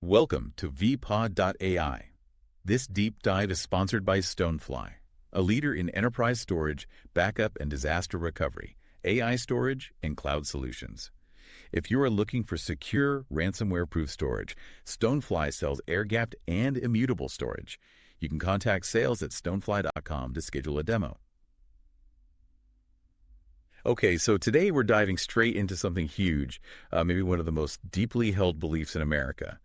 Welcome to vpod.ai. This deep dive is sponsored by Stonefly, a leader in enterprise storage, backup, and disaster recovery, AI storage, and cloud solutions. If you are looking for secure, ransomware-proof storage, Stonefly sells air-gapped and immutable storage. You can contact sales at stonefly.com to schedule a demo. Okay, so today we're diving straight into something huge, maybe one of the most deeply held beliefs in America.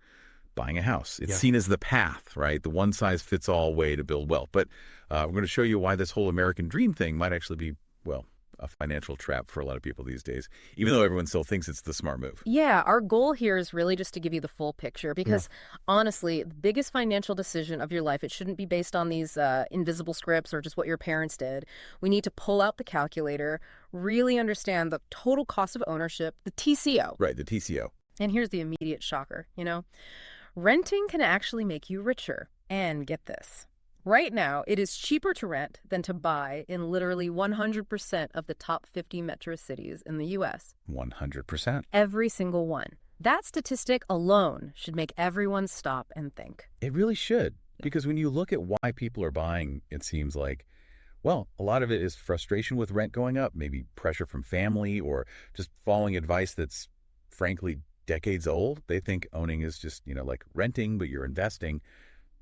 Buying a house. It's seen as the path, right? The one-size-fits-all way to build wealth. But we're going to show you why this whole American dream thing might actually be, well, a financial trap for a lot of people these days, even though everyone still thinks it's the smart move. Yeah, our goal here is really just to give you the full picture because, honestly, the biggest financial decision of your life, it shouldn't be based on these invisible scripts or just what your parents did. We need to pull out the calculator, really understand the total cost of ownership, the TCO. Right, the TCO. And here's the immediate shocker, renting can actually make you richer. And get this. Right now, it is cheaper to rent than to buy in literally 100% of the top 50 metro cities in the U.S. 100%. Every single one. That statistic alone should make everyone stop and think. It really should. Because when you look at why people are buying, it seems like, well, a lot of it is frustration with rent going up, maybe pressure from family, or just following advice that's, frankly, decades old. They think owning is just, like renting, but you're investing.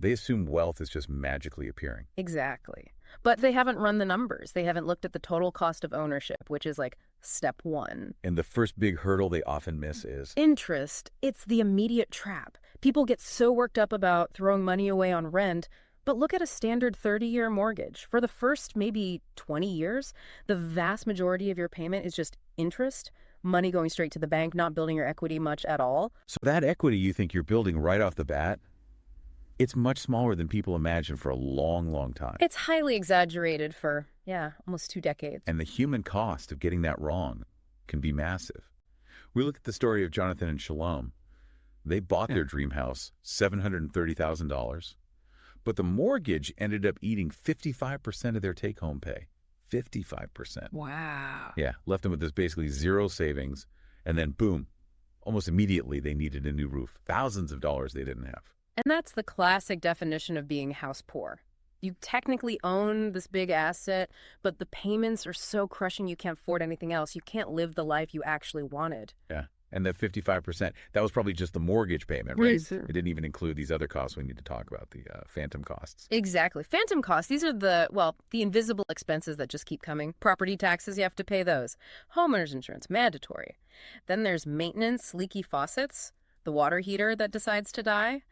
They assume wealth is just magically appearing. Exactly. But they haven't run the numbers. They haven't looked at the total cost of ownership, which is like step one. And the first big hurdle they often miss is interest. It's the immediate trap. People get so worked up about throwing money away on rent, but look at a standard 30-year mortgage. For the first maybe 20 years, the vast majority of your payment is just interest, money going straight to the bank, not building your equity much at all. So that equity you think you're building right off the bat, it's much smaller than people imagine for a long, long time. It's highly exaggerated for, almost 2 decades. And the human cost of getting that wrong can be massive. We look at the story of Jonathan and Shalom. They bought their dream house, $730,000, but the mortgage ended up eating 55% of their take-home pay. 55%. Wow. Yeah, left them with this basically zero savings, and then boom, almost immediately they needed a new roof. Thousands of dollars they didn't have. And that's the classic definition of being house poor. You technically own this big asset, but the payments are so crushing you can't afford anything else. You can't live the life you actually wanted. Yeah, and the 55%, that was probably just the mortgage payment, right? It didn't even include these other costs we need to talk about, the phantom costs. Exactly. Phantom costs, these are the invisible expenses that just keep coming. Property taxes, you have to pay those. Homeowner's insurance, mandatory. Then there's maintenance, leaky faucets, the water heater that decides to die,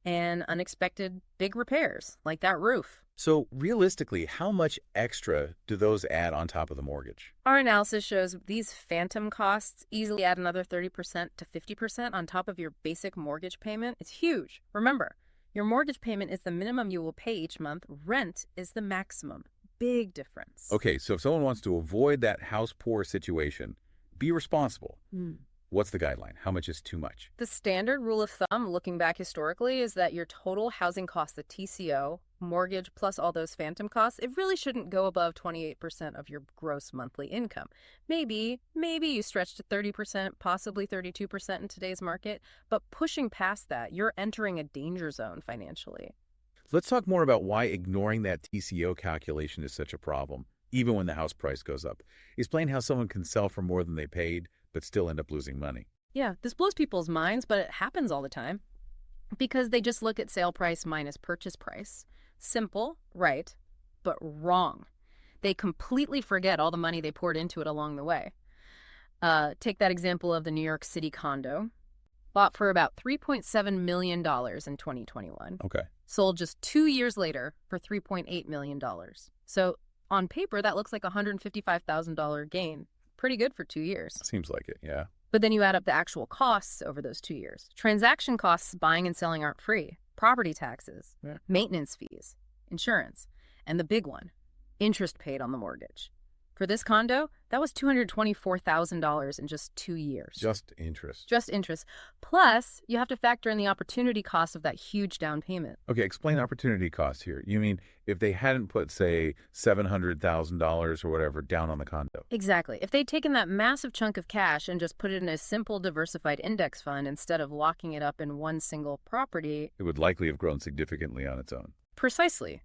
and unexpected big repairs, like that roof. So realistically, how much extra do those add on top of the mortgage? Our analysis shows these phantom costs easily add another 30% to 50% on top of your basic mortgage payment. It's huge. Remember, your mortgage payment is the minimum you will pay each month. Rent is the maximum. Big difference. Okay, so if someone wants to avoid that house poor situation, be responsible. What's the guideline? How much is too much? The standard rule of thumb, looking back historically, is that your total housing cost, the TCO, mortgage plus all those phantom costs, it really shouldn't go above 28% of your gross monthly income. Maybe you stretch to 30%, possibly 32% in today's market, but pushing past that, you're entering a danger zone financially. Let's talk more about why ignoring that TCO calculation is such a problem, even when the house price goes up. Explain how someone can sell for more than they paid, but still end up losing money. Yeah, this blows people's minds, but it happens all the time because they just look at sale price minus purchase price. Simple, right, but wrong. They completely forget all the money they poured into it along the way. Take that example of the New York City condo. Bought for about $3.7 million in 2021. Okay. Sold just 2 years later for $3.8 million. So on paper, that looks like a $155,000 gain. Pretty good for 2 years. Seems like it, yeah. But then you add up the actual costs over those 2 years. Transaction costs buying and selling aren't free. Property taxes, maintenance fees, insurance, and the big one, interest paid on the mortgage. For this condo, that was $224,000 in just 2 years. Just interest. Just interest. Plus, you have to factor in the opportunity cost of that huge down payment. Okay, explain opportunity cost here. You mean if they hadn't put, say, $700,000 or whatever down on the condo? Exactly. If they'd taken that massive chunk of cash and just put it in a simple diversified index fund instead of locking it up in one single property, It would likely have grown significantly on its own. precisely.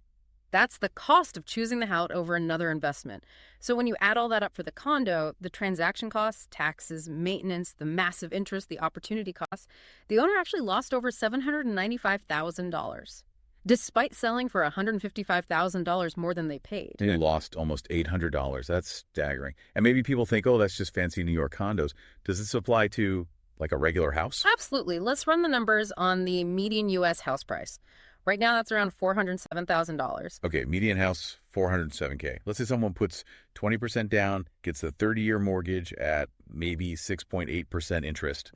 That's the cost of choosing the house over another investment. So when you add all that up for the condo, the transaction costs, taxes, maintenance, the massive interest, the opportunity costs, the owner actually lost over $795,000, despite selling for $155,000 more than they paid. They lost almost $800. That's staggering. And maybe people think, oh, that's just fancy New York condos. Does this apply to like a regular house? Absolutely. Let's run the numbers on the median U.S. house price. Right now, that's around $407,000. Okay, median house, $407K. Let's say someone puts 20% down, gets a 30-year mortgage at maybe 6.8% interest.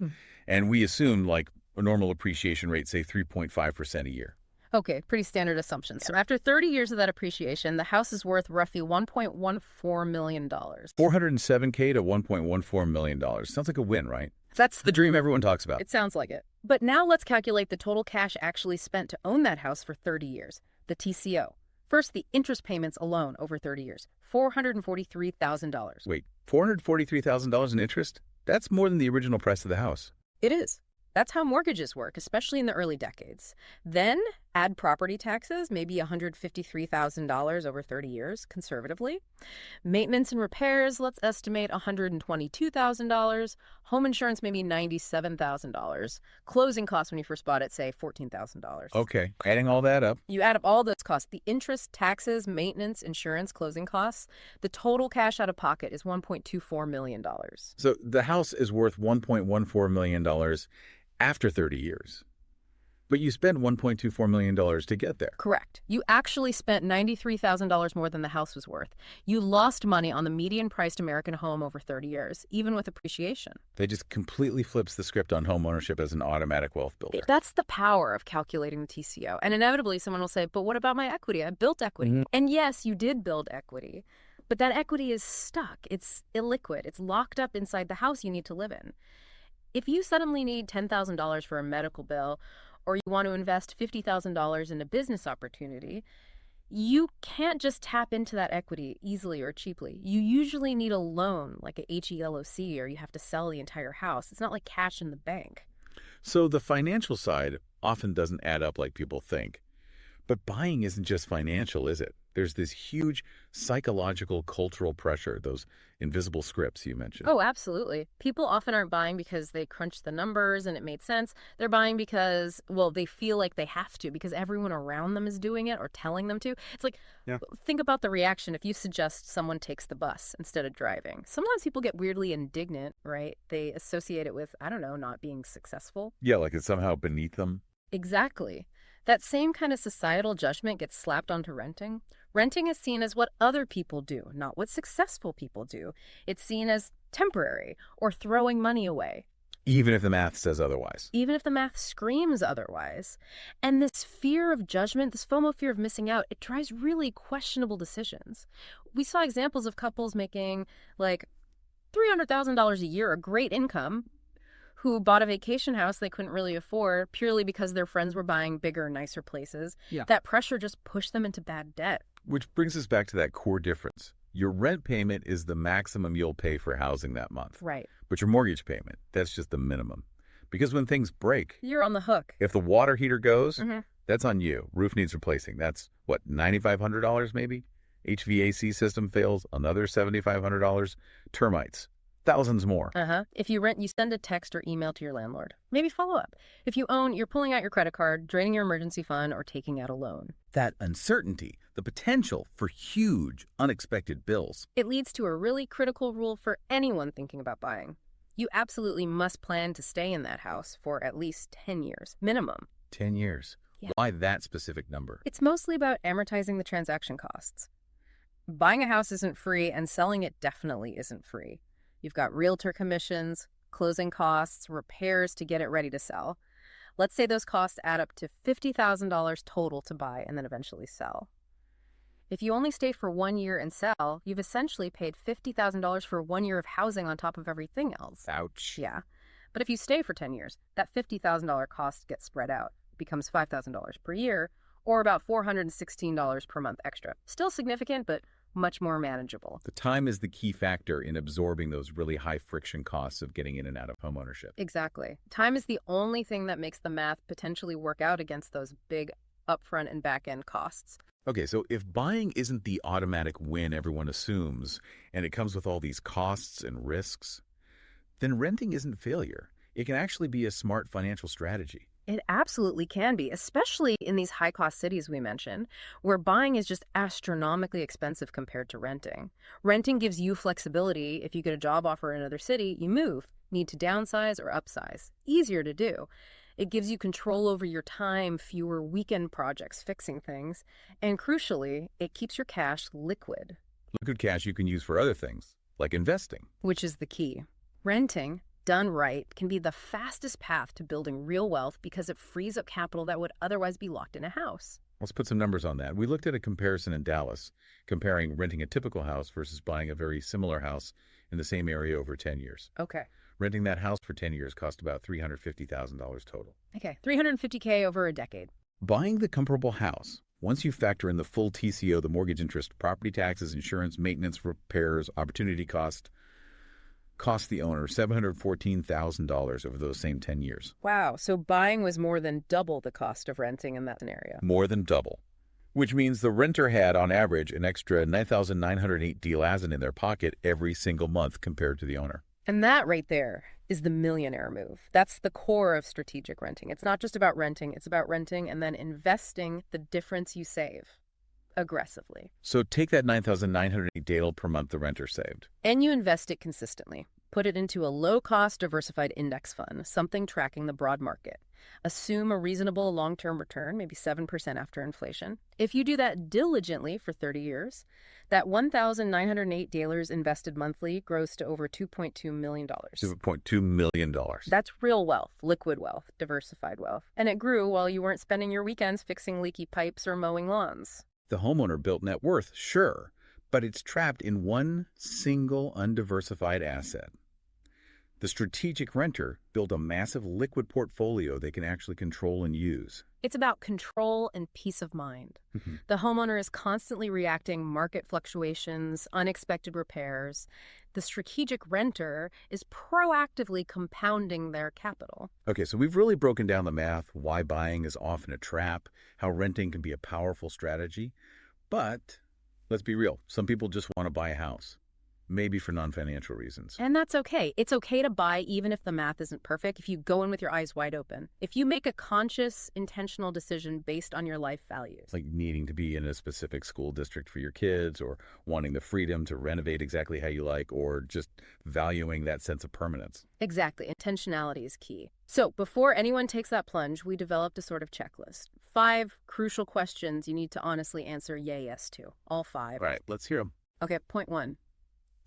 And we assume like a normal appreciation rate, say 3.5% a year. Okay, pretty standard assumption. So after 30 years of that appreciation, the house is worth roughly $1.14 million. $407K to $1.14 million. Sounds like a win, right? That's The dream everyone talks about. It sounds like it. But now let's calculate the total cash actually spent to own that house for 30 years, the TCO. First, the interest payments alone over 30 years, $443,000. Wait, $443,000 in interest? That's more than the original price of the house. It is. That's how mortgages work, especially in the early decades. Then add property taxes, maybe $153,000 over 30 years, conservatively. Maintenance and repairs, let's estimate $122,000. Home insurance, maybe $97,000. Closing costs when you first bought it, say $14,000. Okay, adding all that up. You add up all those costs, the interest, taxes, maintenance, insurance, closing costs, the total cash out of pocket is $1.24 million. So the house is worth $1.14 million after 30 years. But you spent $1.24 million to get there. Correct. You actually spent $93,000 more than the house was worth. You lost money on the median priced American home over 30 years, even with appreciation. They just completely flips the script on home ownership as an automatic wealth builder. That's the power of calculating the TCO. And inevitably someone will say, but what about my equity? I built equity. And yes, you did build equity, but that equity is stuck. It's illiquid. It's locked up inside the house you need to live in. If you suddenly need $10,000 for a medical bill, or you want to invest $50,000 in a business opportunity, you can't just tap into that equity easily or cheaply. You usually need a loan, like a HELOC, or you have to sell the entire house. It's not like cash in the bank. So the financial side often doesn't add up like people think. But buying isn't just financial, is it? There's this huge psychological, cultural pressure, those invisible scripts you mentioned. Oh, absolutely. People often aren't buying because they crunched the numbers and it made sense. They're buying because, well, they feel like they have to because everyone around them is doing it or telling them to. It's like, think about the reaction if you suggest someone takes the bus instead of driving. Sometimes people get weirdly indignant, right? They associate it with, I don't know, not being successful. Yeah, like it's somehow beneath them. Exactly. That same kind of societal judgment gets slapped onto renting. Renting is seen as what other people do, not what successful people do. It's seen as temporary or throwing money away. Even if the math says otherwise. Even if the math screams otherwise. And this fear of judgment, this FOMO fear of missing out, it drives really questionable decisions. We saw examples of couples making like $300,000 a year, a great income, who bought a vacation house they couldn't really afford purely because their friends were buying bigger, nicer places. That pressure just pushed them into bad debt. Which brings us back to that core difference. Your rent payment is the maximum you'll pay for housing that month. Right. But your mortgage payment, that's just the minimum. Because when things break, you're on the hook. If the water heater goes, that's on you. Roof needs replacing. That's, what, $9,500 maybe? HVAC system fails, another $7,500. Termites. Thousands more. If you rent, you send a text or email to your landlord. Maybe follow up. If you own, you're pulling out your credit card, draining your emergency fund, or taking out a loan. That uncertainty, the potential for huge, unexpected bills. It leads to a really critical rule for anyone thinking about buying. You absolutely must plan to stay in that house for at least 10 years, minimum. 10 years. Yeah. Why that specific number? It's mostly about amortizing the transaction costs. Buying a house isn't free, and selling it definitely isn't free. You've got realtor commissions, closing costs, repairs to get it ready to sell. Let's say those costs add up to $50,000 total to buy and then eventually sell. If you only stay for 1 year and sell, you've essentially paid $50,000 for 1 year of housing on top of everything else. Ouch. Yeah. But if you stay for 10 years, that $50,000 cost gets spread out. It becomes $5,000 per year, or about $416 per month extra. Still significant, but much more manageable. The time is the key factor in absorbing those really high friction costs of getting in and out of homeownership. Exactly. Time is the only thing that makes the math potentially work out against those big upfront and back-end costs. Okay, so if buying isn't the automatic win everyone assumes, and it comes with all these costs and risks, then renting isn't failure. It can actually be a smart financial strategy. It absolutely can be, especially in these high-cost cities we mentioned, where buying is just astronomically expensive compared to renting. Renting gives you flexibility. If you get a job offer in another city, you move, need to downsize or upsize. Easier to do. It gives you control over your time, fewer weekend projects fixing things, and crucially, it keeps your cash liquid. Liquid cash you can use for other things, like investing. Which is the key. Renting, done right, can be the fastest path to building real wealth because it frees up capital that would otherwise be locked in a house. Let's put some numbers on that. We looked at a comparison in Dallas, comparing renting a typical house versus buying a very similar house in the same area over 10 years. Okay. Renting that house for 10 years cost about $350,000 total. Okay, $350K over a decade. Buying the comparable house, once you factor in the full TCO, the mortgage interest, property taxes, insurance, repairs, opportunity cost the owner $714,000 over those same 10 years. Wow, so buying was more than double the cost of renting in that scenario. More than double. Which means the renter had, on average, an extra $9,908 DLAZN in their pocket every single month compared to the owner. And that right there is the millionaire move. That's the core of strategic renting. It's not just about renting, it's about renting and then investing the difference you save aggressively. So take that $9,908 per month the renter saved. And you invest it consistently. Put it into a low-cost diversified index fund, something tracking the broad market. Assume a reasonable long-term return, maybe 7% after inflation. If you do that diligently for 30 years, that $1,908 invested monthly grows to over $2.2 million. $2.2 million. That's real wealth, liquid wealth, diversified wealth. And it grew while you weren't spending your weekends fixing leaky pipes or mowing lawns. The homeowner built net worth, sure, but it's trapped in one single undiversified asset. The strategic renter built a massive liquid portfolio they can actually control and use. It's about control and peace of mind. The homeowner is constantly reacting market fluctuations, unexpected repairs. The strategic renter is proactively compounding their capital. Okay, so we've really broken down the math, why buying is often a trap, how renting can be a powerful strategy. But let's be real, some people just want to buy a house. Maybe for non-financial reasons. And that's okay. It's okay to buy even if the math isn't perfect, if you go in with your eyes wide open. If you make a conscious, intentional decision based on your life values. Like needing to be in a specific school district for your kids, or wanting the freedom to renovate exactly how you like, or just valuing that sense of permanence. Exactly. Intentionality is key. So before anyone takes that plunge, we developed a sort of checklist. 5 crucial questions you need to honestly answer yes to. All 5. All right, let's hear them. Okay, point 1.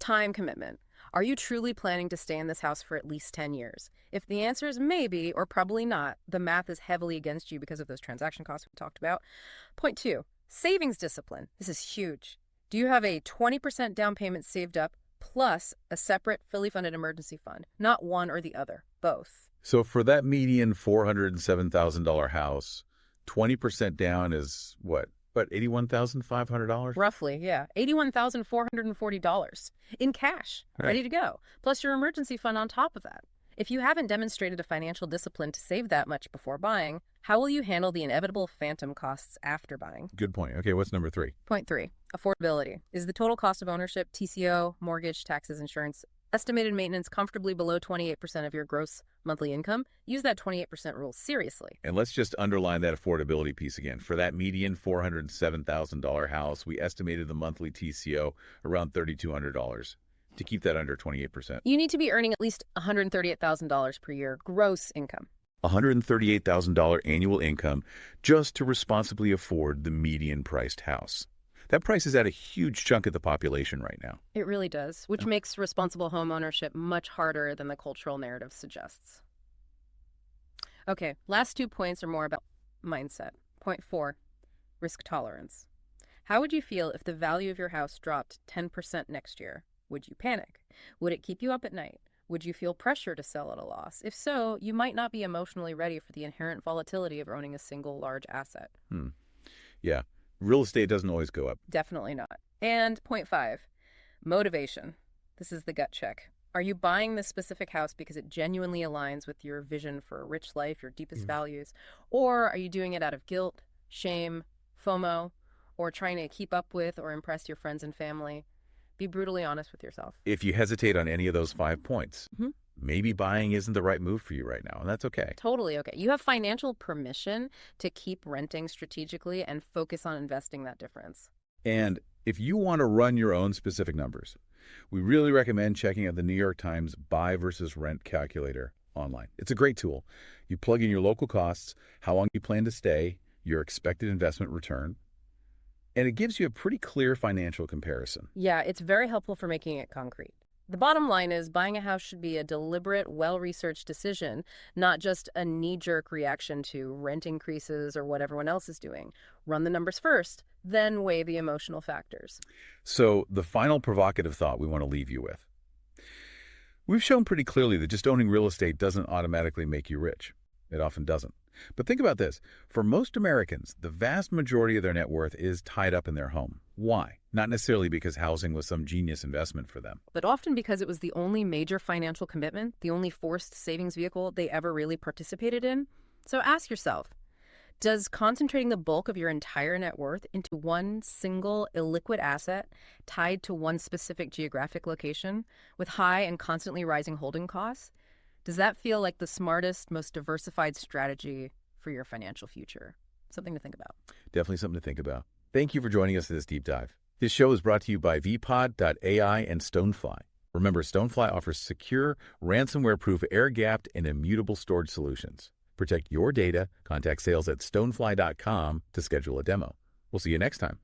Time commitment. Are you truly planning to stay in this house for at least 10 years? If the answer is maybe or probably not, the math is heavily against you because of those transaction costs we talked about. Point 2, savings discipline. This is huge. Do you have a 20% down payment saved up plus a separate fully funded emergency fund? Not one or the other, both. So for that median $407,000 house, 20% down is what? But $81,500? Roughly, yeah. $81,440 in cash, ready to go. Plus your emergency fund on top of that. If you haven't demonstrated a financial discipline to save that much before buying, how will you handle the inevitable phantom costs after buying? Good point. Okay, what's number 3? Point 3, affordability. Is the total cost of ownership, TCO, mortgage, taxes, insurance, estimated maintenance comfortably below 28% of your gross monthly income? Use that 28% rule seriously. And let's just underline that affordability piece again. For that median $407,000 house, we estimated the monthly TCO around $3,200 to keep that under 28%. You need to be earning at least $138,000 per year gross income. $138,000 annual income just to responsibly afford the median priced house. That price is at a huge chunk of the population right now. It really does, which makes responsible home ownership much harder than the cultural narrative suggests. Okay, last 2 points are more about mindset. Point 4, risk tolerance. How would you feel if the value of your house dropped 10% next year? Would you panic? Would it keep you up at night? Would you feel pressure to sell at a loss? If so, you might not be emotionally ready for the inherent volatility of owning a single large asset. Yeah, real estate doesn't always go up. Definitely not. And point 5, motivation. This is the gut check. Are you buying this specific house because it genuinely aligns with your vision for a rich life, your deepest values? Or are you doing it out of guilt, shame, FOMO, or trying to keep up with or impress your friends and family? Be brutally honest with yourself. If you hesitate on any of those 5 points, Mhm. maybe buying isn't the right move for you right now, and that's okay. Totally okay. You have financial permission to keep renting strategically and focus on investing that difference. And if you want to run your own specific numbers, we really recommend checking out the New York Times Buy versus Rent Calculator online. It's a great tool. You plug in your local costs, how long you plan to stay, your expected investment return, and it gives you a pretty clear financial comparison. Yeah, it's very helpful for making it concrete. The bottom line is buying a house should be a deliberate, well-researched decision, not just a knee-jerk reaction to rent increases or what everyone else is doing. Run the numbers first, then weigh the emotional factors. So the final provocative thought we want to leave you with. We've shown pretty clearly that just owning real estate doesn't automatically make you rich. It often doesn't. But think about this. For most Americans, the vast majority of their net worth is tied up in their home. Why? Not necessarily because housing was some genius investment for them. But often because it was the only major financial commitment, the only forced savings vehicle they ever really participated in. So ask yourself, does concentrating the bulk of your entire net worth into one single illiquid asset tied to one specific geographic location with high and constantly rising holding costs, does that feel like the smartest, most diversified strategy for your financial future? Something to think about. Definitely something to think about. Thank you for joining us in this deep dive. This show is brought to you by vpod.ai and Stonefly. Remember, Stonefly offers secure, ransomware-proof, air-gapped, and immutable storage solutions. Protect your data. Contact sales at stonefly.com to schedule a demo. We'll see you next time.